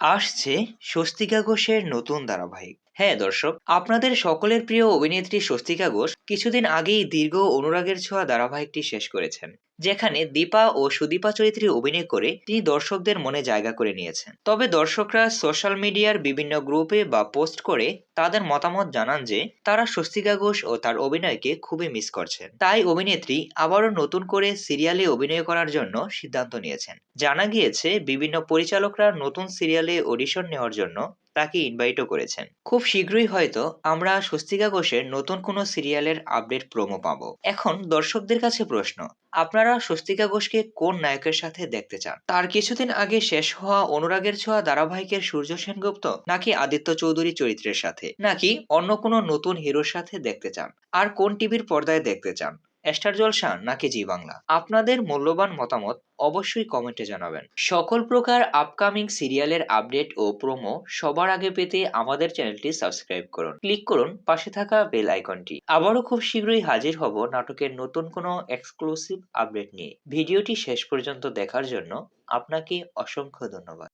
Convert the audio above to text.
আসছে স্বস্তিকা ঘোষের নতুন ধারাবাহিক। হ্যাঁ দর্শক, আপনাদের সকলের প্রিয় অভিনেত্রী স্বস্তিকা ঘোষ কিছুদিন আগেই দীর্ঘ অনুরাগের ছোঁয়া ধারাবাহিকটি শেষ করেছেন, যেখানে দীপা ও সুদীপা চরিত্রে অভিনয় করে তিনি দর্শকদের মনে জায়গা করে নিয়েছেন। তবে দর্শকরা সোশ্যাল মিডিয়ার বিভিন্ন গ্রুপে বা পোস্ট করে তাদের মতামত জানান যে তারা স্বস্তিকা ঘোষ ও তার অভিনয়কে খুবই মিস করছেন। তাই অভিনেত্রী আবারও নতুন করে সিরিয়ালে অভিনয় করার জন্য সিদ্ধান্ত নিয়েছেন। জানা গিয়েছে বিভিন্ন পরিচালকরা নতুন সিরিয়ালে অডিশন নেওয়ার জন্য তাকে ইনভাইটও করেছেন। খুব শীঘ্রই হয়তো আমরা স্বস্তিকা ঘোষের নতুন কোনো সিরিয়ালের আপডেট প্রোমো পাবো। এখন দর্শকদের কাছে প্রশ্ন, আপনারা স্বস্তিকা ঘোষকে কোন নায়কের সাথে দেখতে চান? তার কিছুদিন আগে শেষ হওয়া অনুরাগের ছোঁয়া ধারাবাহিকের সূর্য সেনগুপ্ত, নাকি আদিত্য চৌধুরী চরিত্রের সাথে, নাকি অন্য কোনো নতুন হিরোর সাথে দেখতে চান? আর কোন টিভির পর্দায় দেখতে চান, স্টার জলসা নাকি জি বাংলা? আপনাদের মূল্যবান মতামত অবশ্যই কমেন্টে জানাবেন। সকল প্রকার আপকামিং সিরিয়ালের আপডেট ও প্রোমো সবার আগে পেতে আমাদের চ্যানেলটি সাবস্ক্রাইব করুন। ক্লিক করুন পাশে থাকা বেল আইকনটি। আবারও খুব শীঘ্রই হাজির হব নাটকের নতুন কোনো এক্সক্লুসিভ আপডেট নিয়ে। ভিডিওটি শেষ পর্যন্ত দেখার জন্য আপনাকে অসংখ্য ধন্যবাদ।